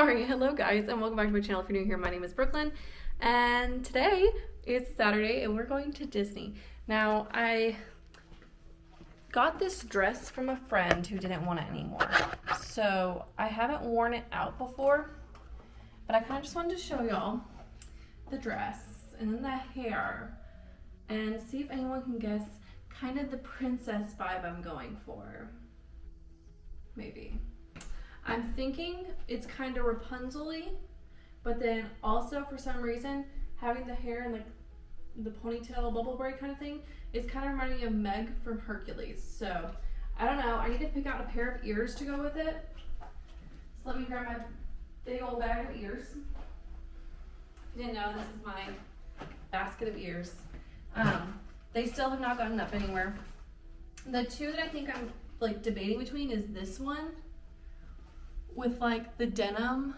Sorry, hello guys, and welcome back to my channel. If you're new here, my name is Brookelynne, and today is Saturday, and we're going to Disney. Now, I got this dress from a friend who didn't want it anymore, so I haven't worn it out before, but I kind of just wanted to show y'all the dress, and then the hair, and see if anyone can guess kind of the princess vibe I'm going for. Maybe. I'm thinking it's kind of Rapunzel-y, but then also for some reason having the hair and like the ponytail bubble braid kind of thing is kind of reminding me of Meg from Hercules. So I don't know. I need to pick out a pair of ears to go with it. So let me grab my big old bag of ears. If you didn't know, this is my basket of ears. They still have not gotten up anywhere. The two that I think I'm like debating between is this one with like the denim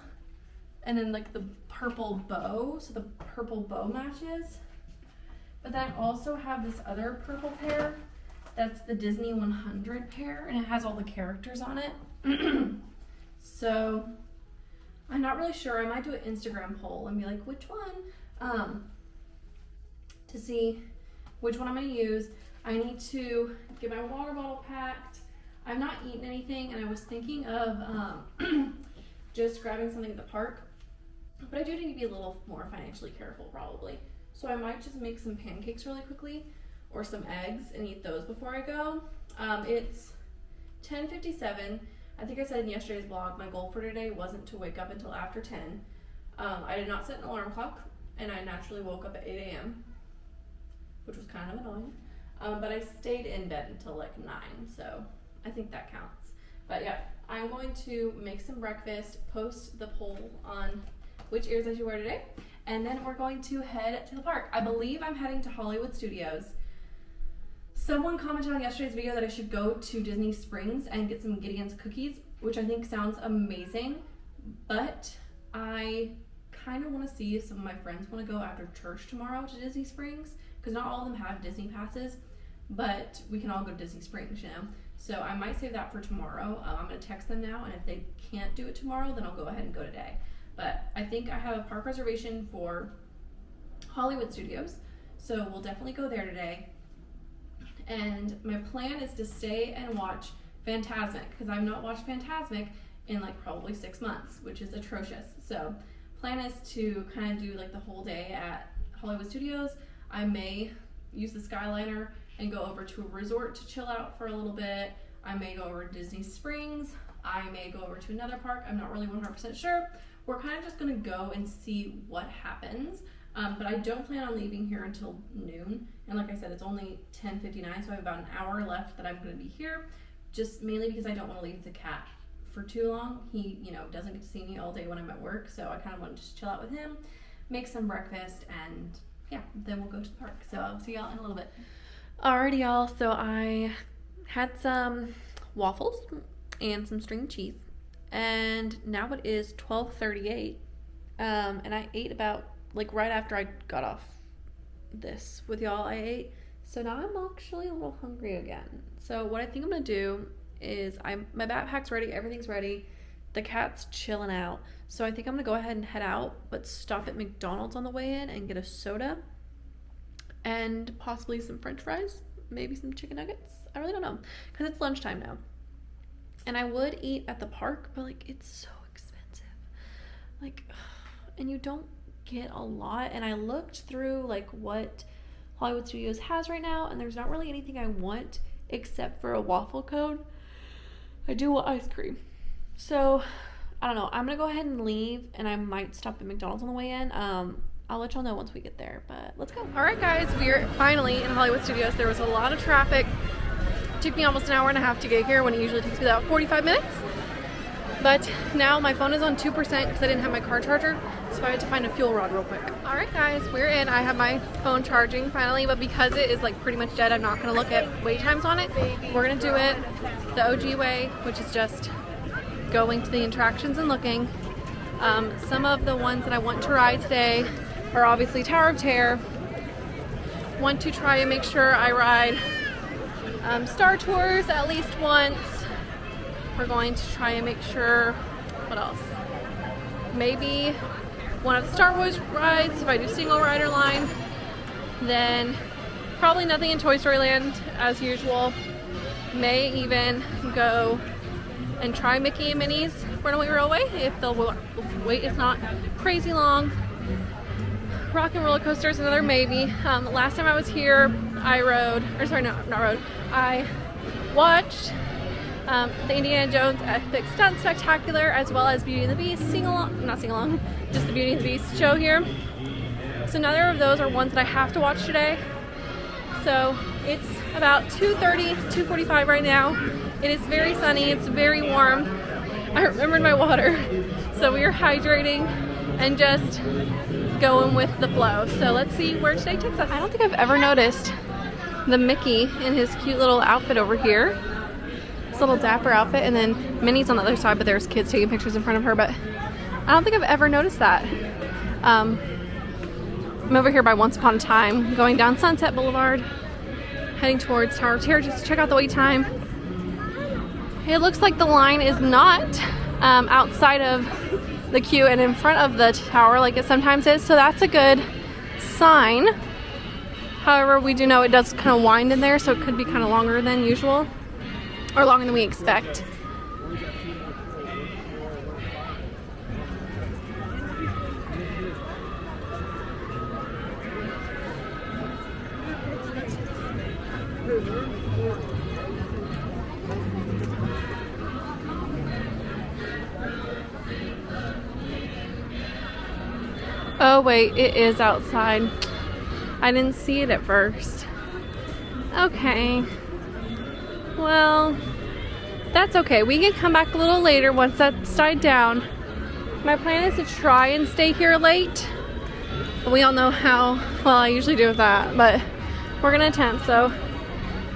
and then like the purple bow, so the purple bow matches. But then I also have this other purple pair that's the Disney 100 pair, and it has all the characters on it. So I'm not really sure. I might do an Instagram poll and be like, which one, to see which one I'm going to use. I need to get my water bottle packed. I'm not eating anything, and I was thinking of just grabbing something at the park, but I do need to be a little more financially careful probably. So I might just make some pancakes really quickly or some eggs and eat those before I go. It's 10:57. I think I said in yesterday's vlog my goal for today wasn't to wake up until after 10. I did not set an alarm clock, and I naturally woke up at 8 a.m., which was kind of annoying. But I stayed in bed until like 9, so I think that counts. But yeah, I'm going to make some breakfast, post the poll on which ears I should wear today, and then we're going to head to the park. I believe I'm heading to Hollywood Studios. Someone commented on yesterday's video that I should go to Disney Springs and get some Gideon's cookies, which I think sounds amazing, but I kind of want to see if some of my friends want to go after church tomorrow to Disney Springs, because not all of them have Disney passes, but we can all go to Disney Springs, you know? So I might save that for tomorrow. I'm going to text them now, and if they can't do it tomorrow, then I'll go ahead and go today. But I think I have a park reservation for Hollywood Studios, so we'll definitely go there today. And my plan is to stay and watch Fantasmic, because I've not watched Fantasmic in like probably 6 months, which is atrocious. So plan is to kind of do like the whole day at Hollywood Studios. I may use the Skyliner and go over to a resort to chill out for a little bit. I may go over to Disney Springs. I may go over to another park. I'm not really 100% sure. We're kind of just gonna go and see what happens. But I don't plan on leaving here until noon. And like I said, it's only 10:59, so I have about an hour left that I'm gonna be here. Just mainly because I don't wanna leave the cat for too long. He, doesn't get to see me all day when I'm at work, so I kind of want to just chill out with him, make some breakfast, and yeah, then we'll go to the park. So I'll see y'all in a little bit. Alrighty, y'all. So I had some waffles and some string cheese, and now it is 12:38, and I ate about like right after I got off this with y'all. I ate, so now I'm actually a little hungry again. So what I think I'm gonna do is my backpack's ready, everything's ready, the cat's chilling out. So I think I'm gonna go ahead and head out, but stop at McDonald's on the way in and get a soda and possibly some french fries, maybe some chicken nuggets. I really don't know, because it's lunchtime now. And I would eat at the park, but like it's so expensive. Like, and you don't get a lot. And I looked through like what Hollywood Studios has right now, and there's not really anything I want except for a waffle cone. I do want ice cream. So I don't know. I'm gonna go ahead and leave, and I might stop at McDonald's on the way in. I'll let y'all know once we get there, but let's go. All right, guys, we're finally in Hollywood Studios. There was a lot of traffic. It took me almost an hour and a half to get here when it usually takes me about 45 minutes. But now my phone is on 2% because I didn't have my car charger, so I had to find a fuel rod real quick. All right, guys, we're in. I have my phone charging finally, but because it is like pretty much dead, I'm not gonna look at wait times on it. We're gonna do it the OG way, which is just going to the attractions and looking. Some of the ones that I want to ride today are obviously Tower of Terror. Want to try and make sure I ride Star Tours at least once. We're going to try and make sure, what else? maybe one of the Star Wars rides if I do single rider line. Then probably nothing in Toy Story Land as usual. May even go and try Mickey and Minnie's Runaway Railway if the wait is not crazy long. Rock and Roller Coaster is another maybe. Last time I was here, I watched the Indiana Jones Epic Stunt Spectacular as well as Beauty and the Beast just the Beauty and the Beast show here. So neither of those are ones that I have to watch today. So it's about 2:30, 2:45 right now. It is very sunny, it's very warm. I remembered my water. So we are hydrating and just going with the flow. So let's see where today takes us. I don't think I've ever noticed the Mickey in his cute little outfit over here. This little dapper outfit, and then Minnie's on the other side, but there's kids taking pictures in front of her, but I don't think I've ever noticed that. I'm over here by Once Upon a Time, going down Sunset Boulevard, heading towards Tower of Terror just to check out the wait time. It looks like the line is not outside of the queue and in front of the tower like it sometimes is, so that's a good sign. However, we do know it does kind of wind in there, so it could be kind of longer than usual, or longer than we expect. Oh wait, it is outside. I didn't see it at first. Okay. Well, that's okay. We can come back a little later once that's died down. My plan is to try and stay here late. We all know how well I usually do with that, but we're gonna attempt. So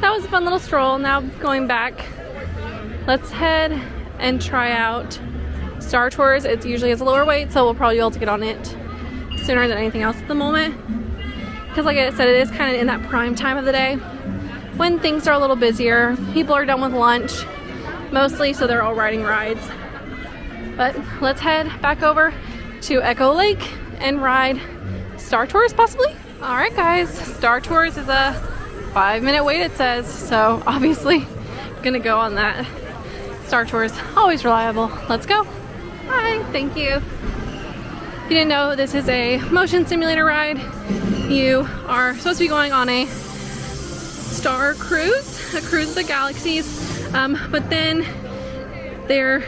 that was a fun little stroll. Now going back, let's head and try out Star Tours. It usually has a lower weight, so we'll probably be able to get on it sooner than anything else at the moment. Because like I said, it is kind of in that prime time of the day when things are a little busier. People are done with lunch mostly, so they're all riding rides. But let's head back over to Echo Lake and ride Star Tours possibly. All right guys, Star Tours is a 5-minute wait it says, so obviously I'm gonna go on that. Star Tours, always reliable. Let's go. Hi, thank you. If you didn't know, this is a motion simulator ride. You are supposed to be going on a star cruise, a cruise of the galaxies, but then there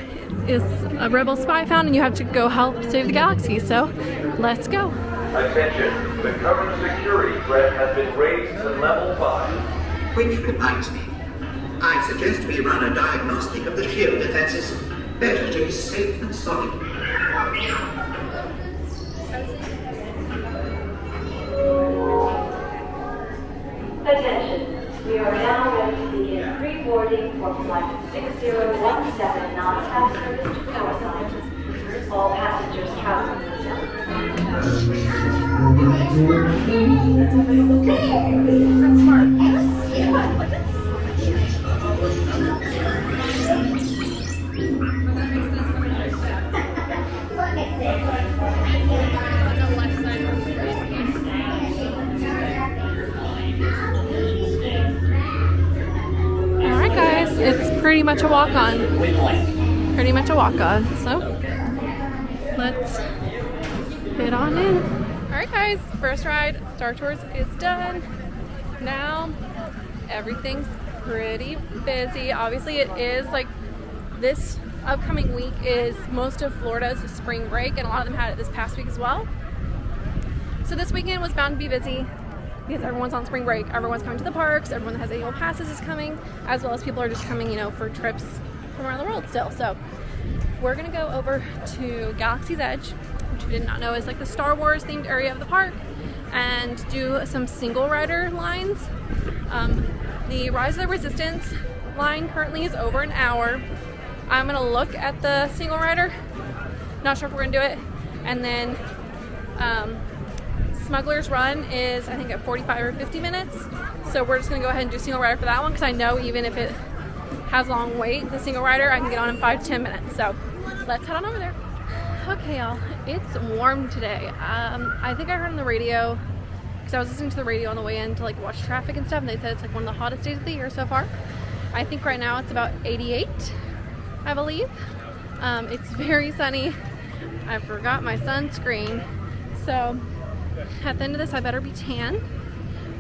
is a rebel spy found and you have to go help save the galaxy, so let's go. Attention, the current security threat has been raised to level 5. Which reminds me, I suggest we run a diagnostic of the shield defenses. Better to be safe than sorry. Attention, we are now ready to begin pre-boarding for flight 6017 non-stop service to Palestine. All passengers traveling with That's smart. Alright guys, it's pretty much a walk-on. Pretty much a walk-on, so let's head on in. Alright guys, first ride, Star Tours is done. Now, everything's pretty busy. Obviously it is like this upcoming week is most of Florida's spring break, and a lot of them had it this past week as well. So this weekend was bound to be busy because everyone's on spring break. Everyone's coming to the parks, everyone that has annual passes is coming, as well as people are just coming, you know, for trips from around the world still. So we're gonna go over to Galaxy's Edge, which we did not know is like the Star Wars themed area of the park, and do some single rider lines. The Rise of the Resistance line currently is over an hour. I'm gonna look at the single rider, not sure if we're gonna do it, and then Smuggler's Run is I think at 45 or 50 minutes, so we're just gonna go ahead and do single rider for that one, because I know even if it has a long wait, the single rider I can get on in 5 to 10 minutes. So let's head on over there. Okay, y'all, it's warm today. I think I heard on the radio, because I was listening to the radio on the way in to like watch traffic and stuff, and they said it's like one of the hottest days of the year so far. I think right now it's about 88, I believe. It's very sunny. I forgot my sunscreen, so at the end of this I better be tan,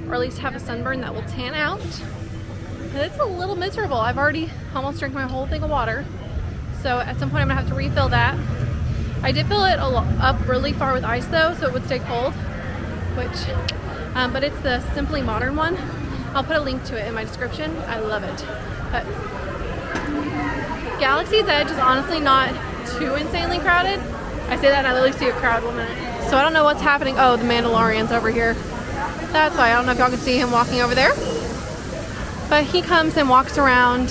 or at least have a sunburn that will tan out. And it's a little miserable. I've already almost drank my whole thing of water, so at some point I'm gonna have to refill that. I did fill it up really far with ice though, so it would stay cold, but it's the Simply Modern one. I'll put a link to it in my description. I love it. But Galaxy's Edge is honestly not too insanely crowded. I say that and I literally see a crowd 1 minute. So I don't know what's happening. Oh, the Mandalorian's over here. That's why. I don't know if y'all can see him walking over there. But he comes and walks around,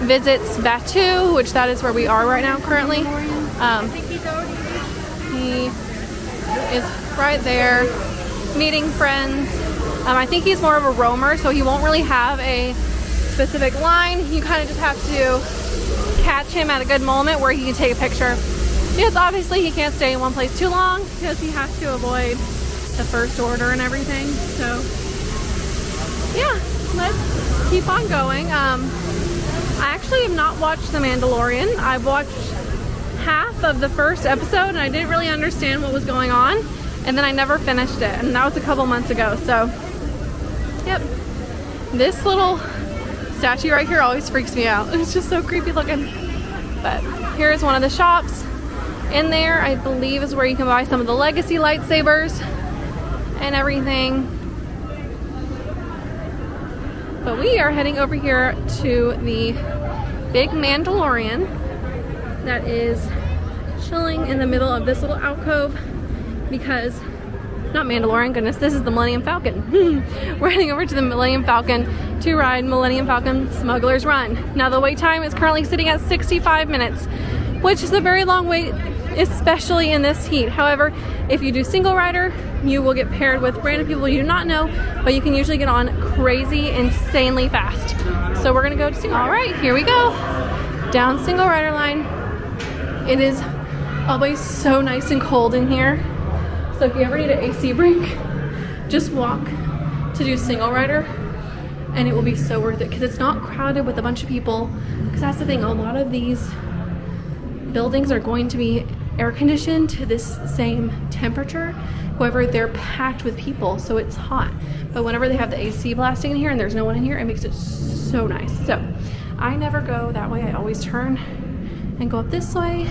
visits Batu, which that is where we are right now currently. He is right there meeting friends. I think he's more of a roamer, so he won't really have a specific line. You kind of just have to catch him at a good moment where he can take a picture. Because obviously he can't stay in one place too long because he has to avoid the First Order and everything. So yeah, let's keep on going. I actually have not watched The Mandalorian. I've watched half of the first episode and I didn't really understand what was going on, and then I never finished it, and that was a couple months ago. So yep, this little statue right here always freaks me out. It's just so creepy looking. But here's one of the shops. In there, I believe, is where you can buy some of the legacy lightsabers and everything. But we are heading over here to the big Mandalorian that is chilling in the middle of this little alcove, because not Mandalorian, goodness, this is the Millennium Falcon. We're heading over to the Millennium Falcon to ride Millennium Falcon Smuggler's Run. Now the wait time is currently sitting at 65 minutes, which is a very long wait, especially in this heat. However, if you do single rider, you will get paired with random people you do not know, but you can usually get on crazy, insanely fast. So we're gonna go to single. All right, here we go. Down single rider line. It is always so nice and cold in here. So if you ever need an AC break, just walk to do single rider and it will be so worth it, because it's not crowded with a bunch of people. Because that's the thing, a lot of these buildings are going to be air conditioned to this same temperature. However, they're packed with people, so it's hot. But whenever they have the AC blasting in here and there's no one in here, it makes it so nice. So I never go that way. I always turn and go up this way,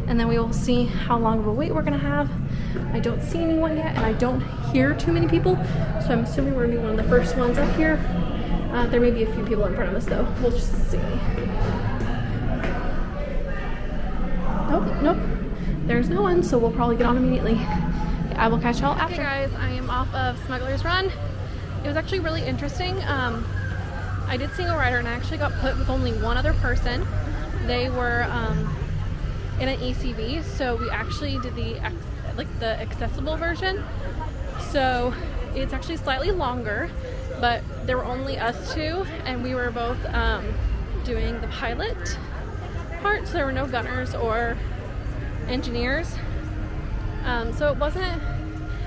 and then we will see how long of a wait we're gonna have. I don't see anyone yet, and I don't hear too many people, so I'm assuming we're gonna be one of the first ones up here. There may be a few people in front of us though. We'll just see. Nope, there's no one, so we'll probably get on immediately. I will catch y'all after. Hey guys, I am off of Smuggler's Run. It was actually really interesting. I did single rider and I actually got put with only one other person. They were in an ECV, so we actually did the accessible version. So it's actually slightly longer, but there were only us two, and we were both doing the pilot part, so there were no gunners or engineers. So it wasn't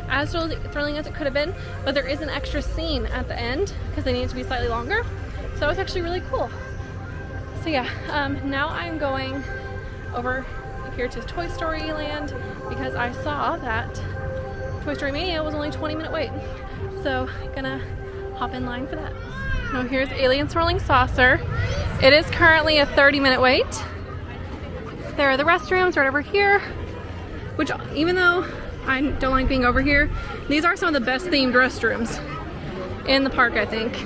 as thrilling as it could have been, but there is an extra scene at the end because they need to be slightly longer. So that was actually really cool. So yeah, now I'm going over here to Toy Story Land because I saw that Toy Story Mania was only a 20-minute wait. So gonna hop in line for that. Now here's Alien Swirling Saucer. It is currently a 30-minute wait. There are the restrooms right over here, which even though I don't like being over here, these are some of the best themed restrooms in the park, I think.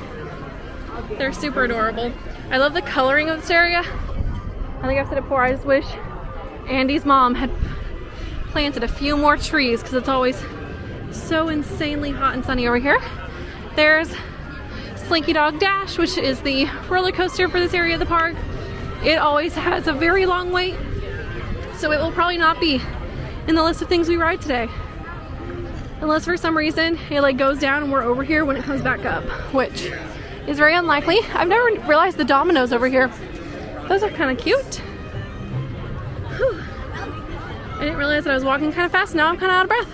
They're super adorable. I love the coloring of this area. I think I've said it before, I just wish Andy's mom had planted a few more trees because it's always so insanely hot and sunny over here. There's Slinky Dog Dash, which is the roller coaster for this area of the park. It always has a very long wait, so it will probably not be in the list of things we ride today, unless for some reason it like goes down and we're over here when it comes back up, which is very unlikely. I've never realized the dominoes over here. Those are kind of cute. Whew. I didn't realize that I was walking kind of fast. Now I'm kind of out of breath.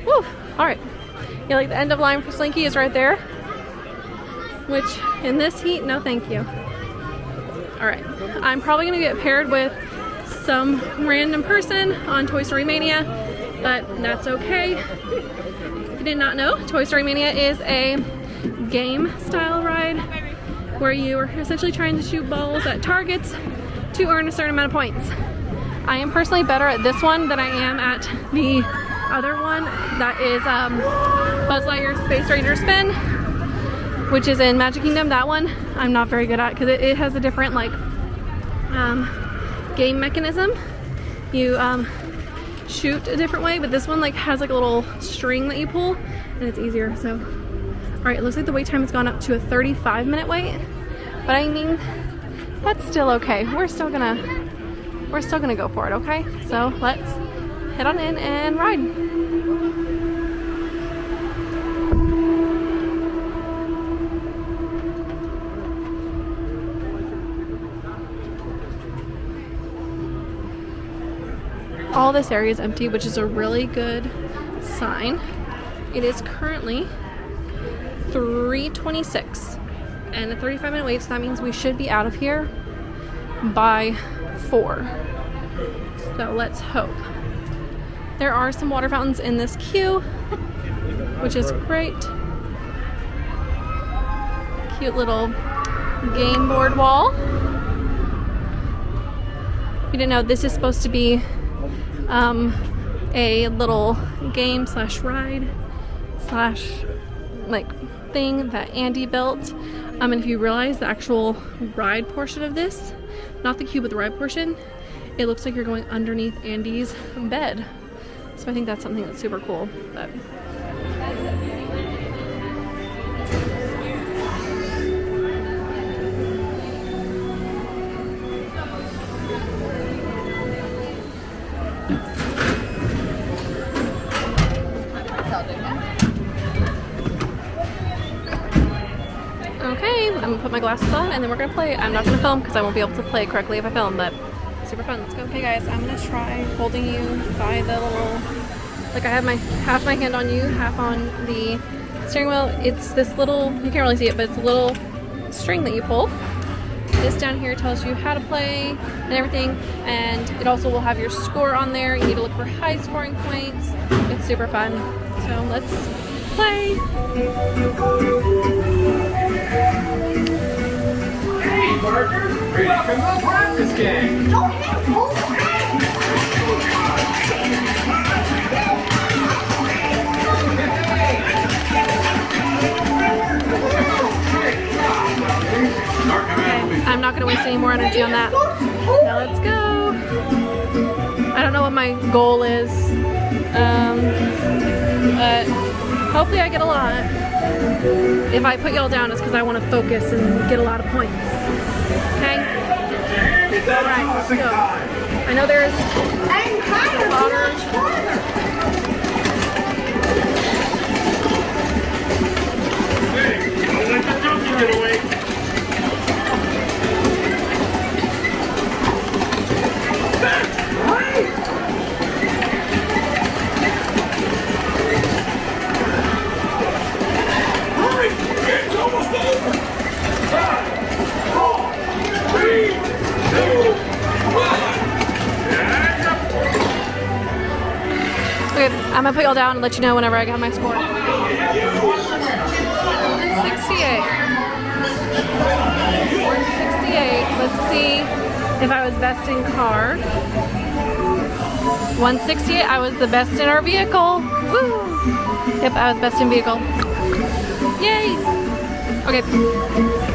Woo! All right. Yeah, like the end of line for Slinky is right there. Which, in this heat, no thank you. All right. I'm probably gonna get paired with some random person on Toy Story Mania, but that's okay. If you did not know, Toy Story Mania is a game style ride where you are essentially trying to shoot balls at targets to earn a certain amount of points. I am personally better at this one than I am at the other one that is Buzz Lightyear Space Ranger Spin, which is in Magic Kingdom. That one I'm not very good at because it has a different like game mechanism. You shoot a different way, but this one like has like a little string that you pull and it's easier. So all right, it looks like the wait time has gone up to a 35-minute wait, but I mean that's still okay. We're still gonna go for it, okay? So let's head on in and ride. All this area is empty, which is a really good sign. It is currently 3:26 and a 35-minute wait, so that means we should be out of here by 4. So let's hope. There are some water fountains in this queue, which is great. Cute little game board wall. You didn't know this is supposed to be a little game slash ride slash like thing that Andy built. And if you realize the actual ride portion of this, not the queue but the ride portion, it looks like you're going underneath Andy's bed. So I think that's something that's super cool. But okay, I'm gonna put my glasses on and then we're gonna play. I'm not gonna film because I won't be able to play correctly if I film, but super fun. Let's go. Okay guys, I'm gonna try holding you by the little, like I have my half my hand on you, half on the steering wheel. It's this little, you can't really see it, but it's a little string that you pull. This down here tells you how to play and everything, and it also will have your score on there. You need to look for high scoring points. It's super fun. So let's play. Hey, Parker! Ready to come to the practice game! Okay, I'm not going to waste any more energy on that. Now let's go. I don't know what my goal is, but hopefully I get a lot. If I put y'all down, it's because I want to focus and get a lot of points. Okay? Alright, let's go. I know there's water. Let the junkie get away! That's great! Hurry! It's almost over! 5, 4, 3, 2, 1! Okay, I'm gonna put y'all down and let you know whenever I got my score. 168. 168. Let's see if I was best in car. 168. I was the best in our vehicle. Woo! Yep, I was best in vehicle. Yay! Okay,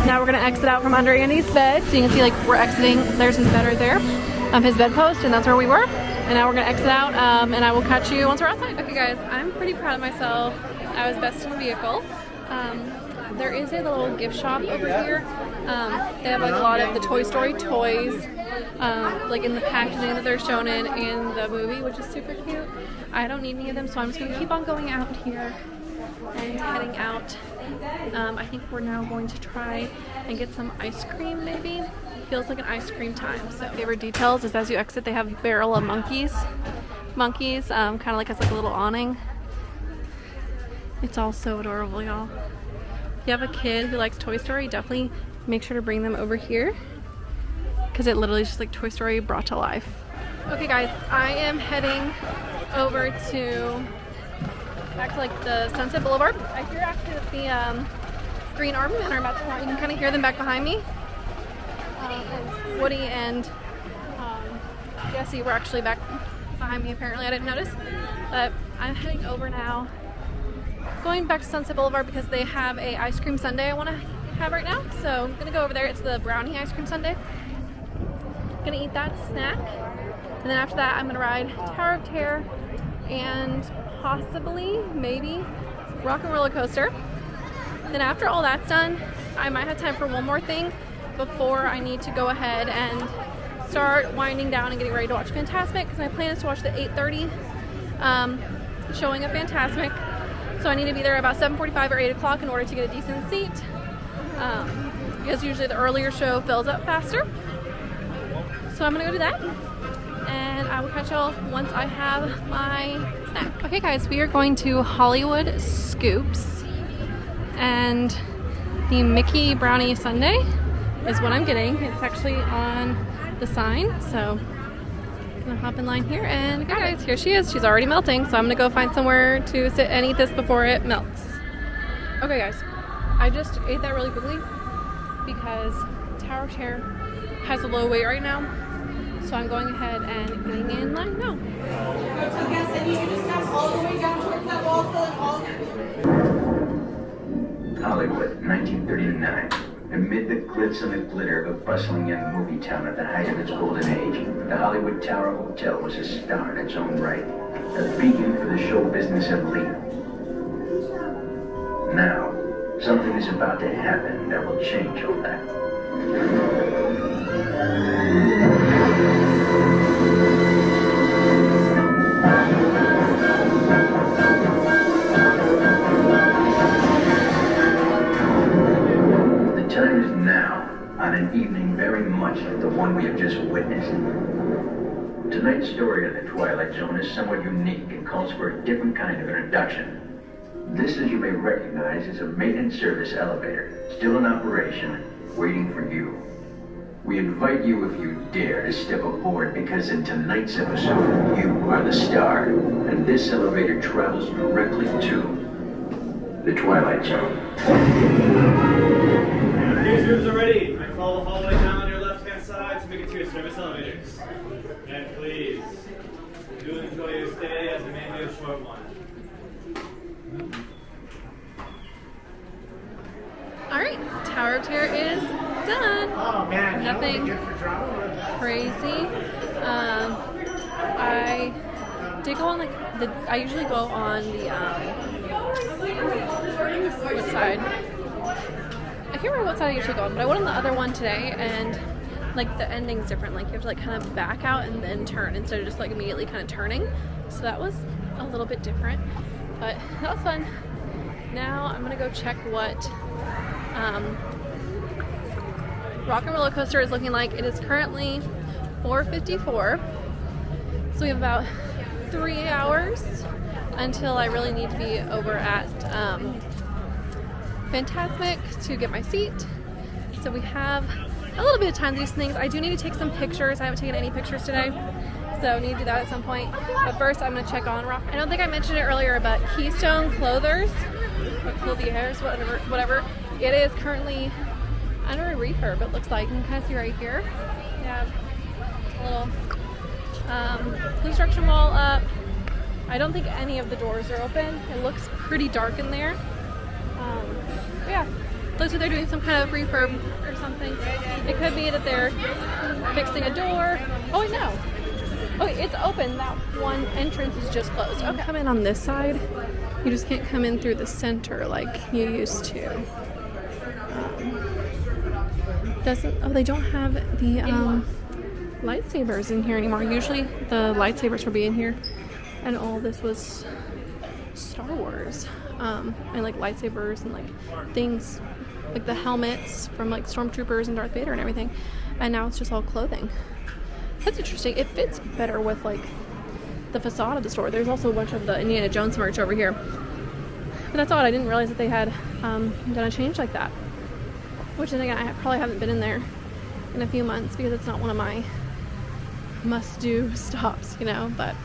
now we're gonna exit out from under Andy's bed. So you can see like we're exiting. There's his bed right there. His bedpost, and that's where we were. And now we're gonna exit out, and I will catch you once we're outside. Okay guys, I'm pretty proud of myself. I was best in the vehicle. There is a little gift shop over here. They have like a lot of the Toy Story toys, like in the packaging that they're shown in the movie, which is super cute. I don't need any of them, so I'm just gonna keep on going out here and heading out I think we're now going to try and get some ice cream maybe. Feels like an ice cream time. So favorite details is as you exit they have a barrel of monkeys, kind of like as like a little awning. It's all so adorable, y'all. If you have a kid who likes Toy Story, definitely make sure to bring them over here because it literally is just like Toy Story brought to life. Okay guys, I am heading over back to like the Sunset Boulevard. I hear actually that the Green Arbor Men are about to come out. You can kind of hear them back behind me. And Woody and Jesse were actually back behind me apparently. I didn't notice. But I'm heading over now. Going back to Sunset Boulevard because they have a ice cream sundae I want to have right now. So I'm going to go over there. It's the brownie ice cream sundae. Gonna eat that snack. And then after that I'm going to ride Tower of Terror and possibly, maybe, Rock and Roller Coaster. Then after all that's done, I might have time for one more thing before I need to go ahead and start winding down and getting ready to watch Fantasmic because my plan is to watch the 8:30 showing of Fantasmic. So I need to be there about 7:45 or 8 o'clock in order to get a decent seat because usually the earlier show fills up faster. So I'm gonna go do that and I will catch y'all once I have my snack. Okay guys, we are going to Hollywood Scoops and the Mickey Brownie Sundae is what I'm getting. It's actually on the sign, so I'm gonna hop in line here and okay guys, here she is. She's already melting, so I'm gonna go find somewhere to sit and eat this before it melts. Okay guys, I just ate that really quickly because Tower of Terror has a low wait right now, so I'm going ahead and getting in line now. Hollywood, 1939. Amid the glitz and the glitter of a bustling young movie town at the height of its golden age, the Hollywood Tower Hotel was a star in its own right, a beacon for the show business elite. Now, something is about to happen that will change all that. The time is now, on an evening very much like the one we have just witnessed. Tonight's story of the Twilight Zone is somewhat unique and calls for a different kind of introduction. This, as you may recognize, is a maintenance service elevator, still in operation, waiting for you. We invite you, if you dare, to step aboard because in tonight's episode, you are the star, and this elevator travels directly to the Twilight Zone. These rooms are ready. I follow the hallway down on your left-hand side to make it to your service elevators. And please, do enjoy your stay as it may be a short one. Alright, Tower of Terror is done. Oh man, nothing good for drama. crazy. I did go on like I usually go on the what side? I can't remember what side I usually go on, but I went on the other one today and like the ending's different. Like you have to like kind of back out and then turn instead of just like immediately kind of turning. So that was a little bit different, but that was fun. Now I'm gonna go check what Rock and Roller Coaster is looking like. It is currently 4:54, so we have about 3 hours until I really need to be over at Fantasmic to get my seat. So we have a little bit of time to do some things. I do need to take some pictures. I haven't taken any pictures today, so I need to do that at some point. But first I'm gonna check on Rock. I don't think I mentioned it earlier, but Keystone Clothers, or Clothiers, whatever, it is currently under a refurb, it looks like. You can kind of see right here. They have a little construction wall up. I don't think any of the doors are open. It looks pretty dark in there. But yeah, looks like they're doing some kind of refurb or something. It could be that they're fixing a door. Oh wait, no. Okay, it's open. That one entrance is just closed. Okay. Come in on this side. You just can't come in through the center like you used to. They don't have the lightsabers in here anymore. Usually the lightsabers would be in here, and all this was Star Wars. and like lightsabers and like things, like the helmets from like stormtroopers and Darth Vader and everything. And now it's just all clothing. That's interesting. It fits better with like the facade of the store. There's also a bunch of the Indiana Jones merch over here. But that's odd. I didn't realize that they had done a change like that. Which then again, I probably haven't been in there in a few months because it's not one of my must-do stops, you know. But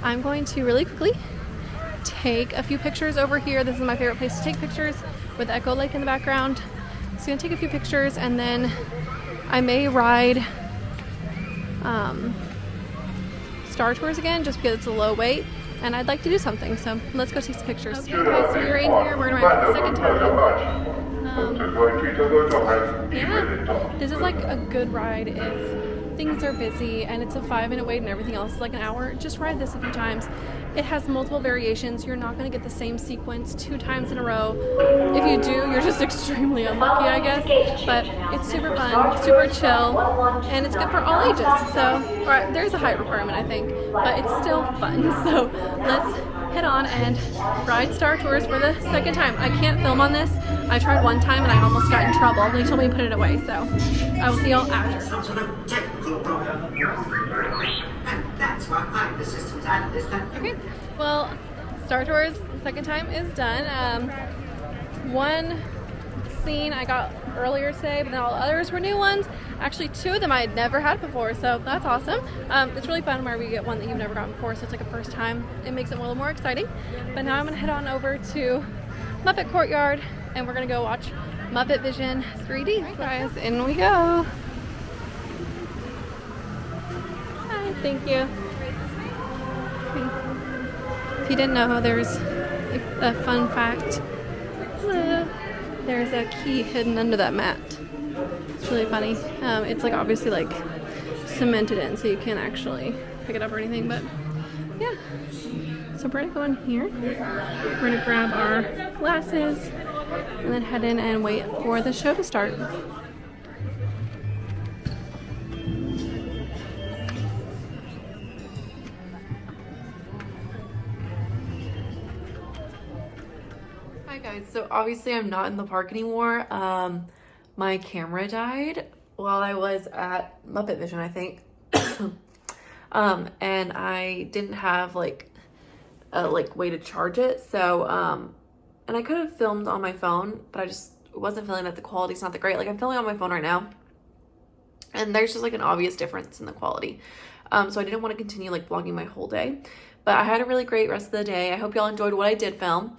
I'm going to really quickly take a few pictures over here. This is my favorite place to take pictures with Echo Lake in the background. So I'm gonna take a few pictures and then I may ride Star Tours again just because it's a low weight and I'd like to do something. So let's go take some pictures. Okay, guys, so we're in here. We're gonna ride for the second time. Yeah, this is like a good ride if things are busy and it's a 5-minute wait and everything else is like an hour. Just ride this a few times. It has multiple variations. You're not going to get the same sequence 2 times in a row. If you do, you're just extremely unlucky, I guess. But it's super fun, super chill, and it's good for all ages. So, or there's a height requirement, I think, but it's still fun. So let's head on and ride Star Tours for the second time. I can't film on this. I tried one time and I almost got in trouble. They told me to put it away, so I will see y'all after. Some sort of technical problem. And that's why I'm the systems analyst. Okay, well, Star Tours, the second time is done. One scene I got earlier today, but then all the others were new ones. Actually, 2 of them I had never had before, so that's awesome. It's really fun where we get one that you've never gotten before, so it's like a first time. It makes it a little more exciting. But now I'm gonna head on over to Muppet Courtyard, and we're gonna go watch Muppet Vision 3D. Right, guys, in we go. Hi, thank you. If you didn't know, there's a fun fact. Hello. There's a key hidden under that mat. It's really funny. It's like obviously like cemented in, so you can't actually pick it up or anything, but yeah. So we're gonna go in here. We're gonna grab our glasses and then head in and wait for the show to start. Hi guys, so obviously I'm not in the park anymore. My camera died while I was at Muppet Vision, I think. And I didn't have like a way to charge it, so and I could have filmed on my phone, but I just wasn't feeling that the quality's not that great. Like I'm filming on my phone right now and there's just like an obvious difference in the quality. So I didn't want to continue like vlogging my whole day, but I had a really great rest of the day. I hope y'all enjoyed what I did film.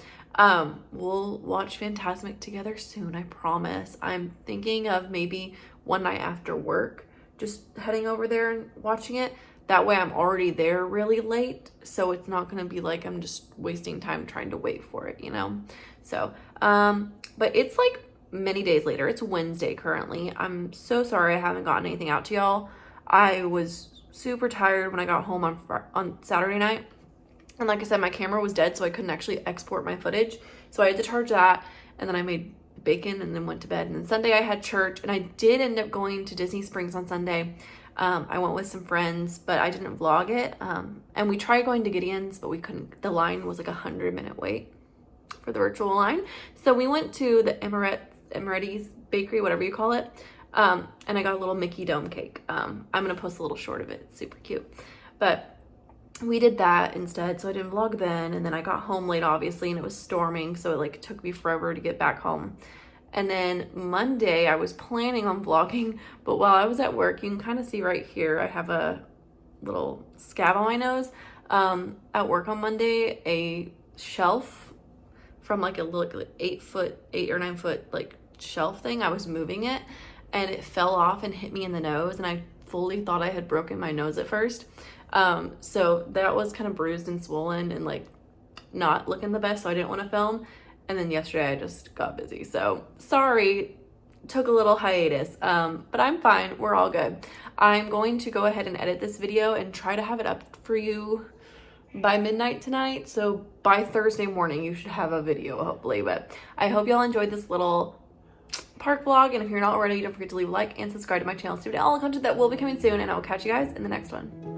We'll watch Fantasmic together soon, I promise. I'm thinking of maybe one night after work, just heading over there and watching it. That way I'm already there really late, so it's not gonna be like I'm just wasting time trying to wait for it, you know? So, but it's like many days later. It's Wednesday currently. I'm so sorry I haven't gotten anything out to y'all. I was super tired when I got home on Saturday night. And like I said, my camera was dead, so I couldn't actually export my footage. So I had to charge that, and then I made bacon and then went to bed. And then Sunday I had church, and I did end up going to Disney Springs on Sunday. I went with some friends, but I didn't vlog it. And we tried going to Gideon's, but we couldn't. The line was like 100-minute wait for the virtual line. So we went to the Emirates Bakery, whatever you call it. And I got a little Mickey dome cake. I'm going to post a little short of it. It's super cute. But we did that instead, so I didn't vlog then. And then I got home late, obviously, and it was storming, so it like took me forever to get back home. And then Monday I was planning on vlogging, but while I was at work, you can kind of see right here, I have a little scab on my nose. At work on Monday, a shelf from like a little 8 or 9 foot like shelf thing, I was moving it and it fell off and hit me in the nose, and I fully thought I had broken my nose at first. So that was kind of bruised and swollen and like not looking the best, so I didn't want to film. And then yesterday I just got busy, so sorry, took a little hiatus, but I'm fine, we're all good. I'm going to go ahead and edit this video and try to have it up for you by midnight tonight, so by Thursday morning you should have a video hopefully. But I hope y'all enjoyed this little park vlog, and if you're not already, don't forget to leave a like and subscribe to my channel to get all the content that will be coming soon, and I will catch you guys in the next one.